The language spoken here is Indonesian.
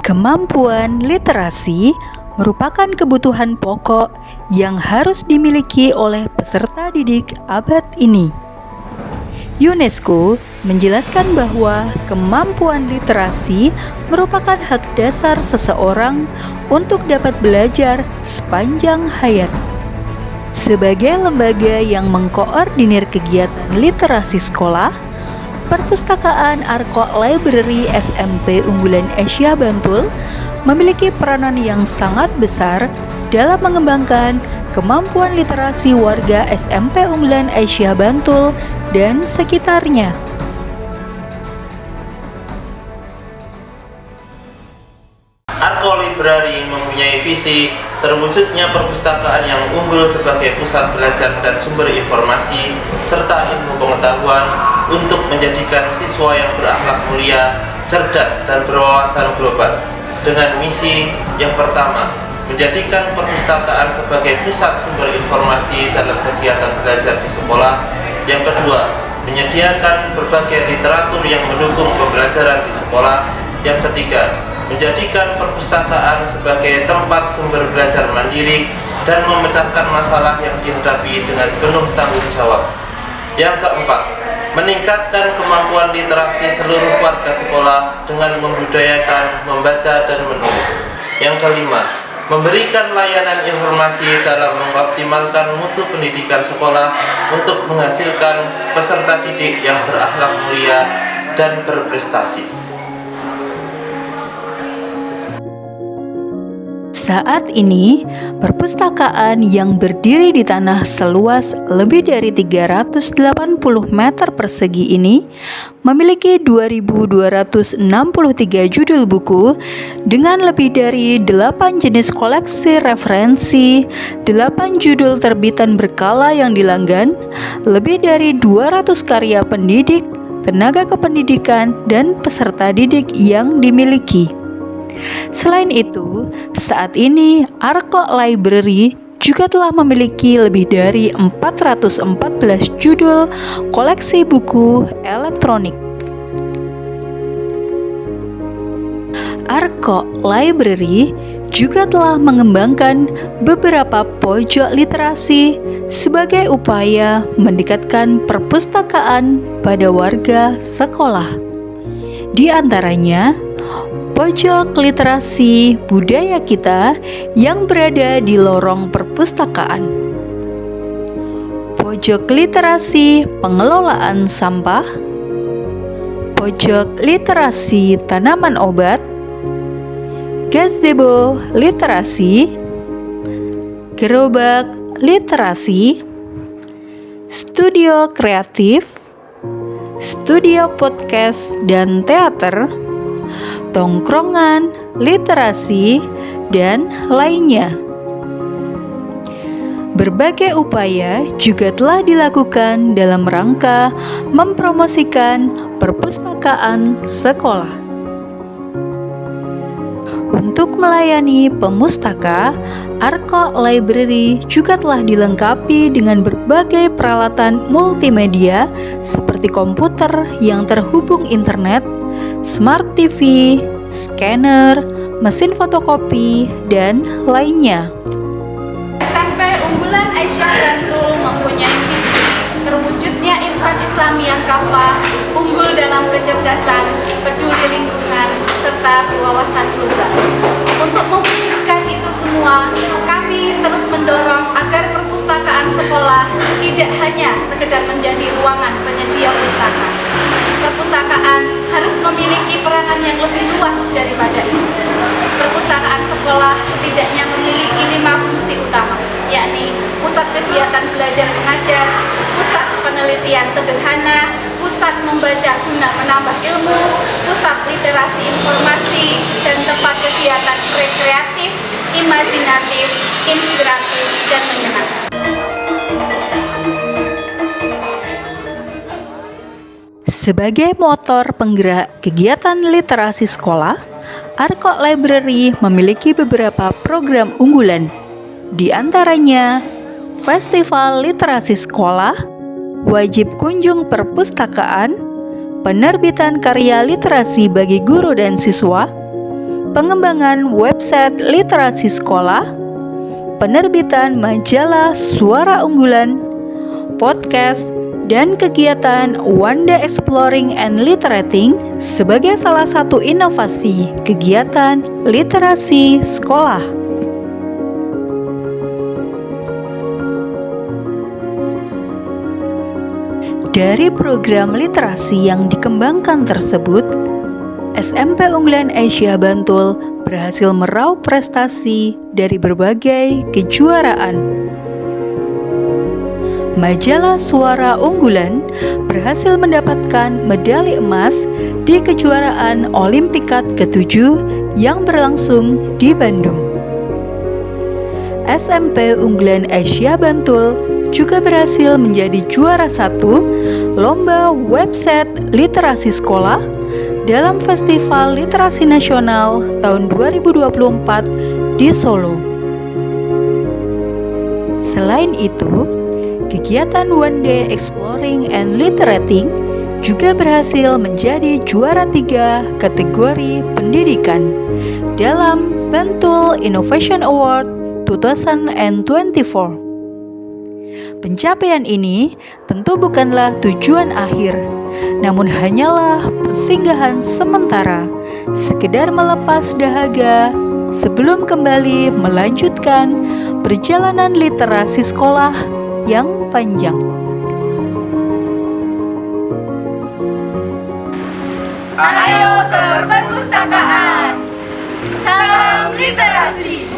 Kemampuan literasi merupakan kebutuhan pokok yang harus dimiliki oleh peserta didik abad ini. UNESCO menjelaskan bahwa kemampuan literasi merupakan hak dasar seseorang untuk dapat belajar sepanjang hayat. Sebagai lembaga yang mengkoordinir kegiatan literasi sekolah, Perpustakaan Arko Library SMP Unggulan Asia Bantul memiliki peranan yang sangat besar dalam mengembangkan kemampuan literasi warga SMP Unggulan Asia Bantul dan sekitarnya. Arko Library mempunyai visi terwujudnya perpustakaan yang unggul sebagai pusat belajar dan sumber informasi serta ilmu pengetahuan untuk menjadikan siswa yang berakhlak mulia, cerdas, dan berwawasan global. Dengan misi yang pertama, menjadikan perpustakaan sebagai pusat sumber informasi dalam kegiatan belajar di sekolah. Yang kedua, menyediakan berbagai literatur yang mendukung pembelajaran di sekolah. Yang ketiga, menjadikan perpustakaan sebagai tempat sumber belajar mandiri dan memecahkan masalah yang dihadapi dengan penuh tanggung jawab. Yang keempat, meningkatkan kemampuan literasi seluruh warga sekolah dengan membudayakan membaca dan menulis. Yang kelima, memberikan layanan informasi dalam mengoptimalkan mutu pendidikan sekolah untuk menghasilkan peserta didik yang berakhlak mulia dan berprestasi. Saat ini, perpustakaan yang berdiri di tanah seluas lebih dari 380 meter persegi ini memiliki 2.263 judul buku dengan lebih dari 8 jenis koleksi referensi, 8 judul terbitan berkala yang dilanggan, lebih dari 200 karya pendidik, tenaga kependidikan, dan peserta didik yang dimiliki. Selain itu, saat ini Arko Library juga telah memiliki lebih dari 414 judul koleksi buku elektronik. Arko Library juga telah mengembangkan beberapa pojok literasi sebagai upaya mendekatkan perpustakaan pada warga sekolah. Di antaranya, pojok literasi budaya kita yang berada di lorong perpustakaan, pojok literasi pengelolaan sampah, pojok literasi tanaman obat, gazebo literasi, gerobak literasi, studio kreatif, studio podcast dan teater, tongkrongan, literasi, dan lainnya. Berbagai upaya juga telah dilakukan dalam rangka mempromosikan perpustakaan sekolah. Untuk melayani pemustaka, Arko Library juga telah dilengkapi dengan berbagai peralatan multimedia seperti komputer yang terhubung internet, Smart TV, scanner, mesin fotokopi, dan lainnya. SMP Unggulan Asia Bantul mempunyai visi terwujudnya insan Islami yang kafah, unggul dalam kecerdasan, peduli lingkungan, serta berwawasan global. Untuk mewujudkan itu semua, kami terus mendorong agar perpustakaan sekolah tidak hanya sekedar menjadi ruangan penyedia pustaka. Perpustakaan harus memiliki peranan yang lebih luas daripada itu. Perpustakaan sekolah setidaknya memiliki 5 fungsi utama, yakni pusat kegiatan belajar mengajar, pusat penelitian sederhana, pusat membaca guna menambah ilmu, pusat literasi informasi, dan tempat kegiatan rekreatif, imajinatif, inspiratif, dan menyenangkan. Sebagai motor penggerak kegiatan literasi sekolah, Arko Library memiliki beberapa program unggulan. Di antaranya, Festival Literasi Sekolah, Wajib Kunjung Perpustakaan, penerbitan karya literasi bagi guru dan siswa, pengembangan website literasi sekolah, penerbitan majalah Suara Unggulan, podcast, dan kegiatan One Day Exploring and Literating sebagai salah satu inovasi kegiatan literasi sekolah. Dari program literasi yang dikembangkan tersebut, SMP Unggulan Asia Bantul berhasil meraup prestasi dari berbagai kejuaraan. Majalah Suara Unggulan berhasil mendapatkan medali emas di kejuaraan Olimpikat ke-7 yang berlangsung di Bandung. SMP Unggulan Asia Bantul juga berhasil menjadi juara 1 lomba website literasi sekolah dalam Festival Literasi Nasional tahun 2024 di Solo. Selain itu, kegiatan One Day Exploring and Literating juga berhasil menjadi juara 3 kategori pendidikan dalam Bantul Innovation Award 2024. Pencapaian ini tentu bukanlah tujuan akhir, namun hanyalah persinggahan sementara, sekedar melepas dahaga sebelum kembali melanjutkan perjalanan literasi sekolah yang panjang. Ayo ke perpustakaan. Salam literasi.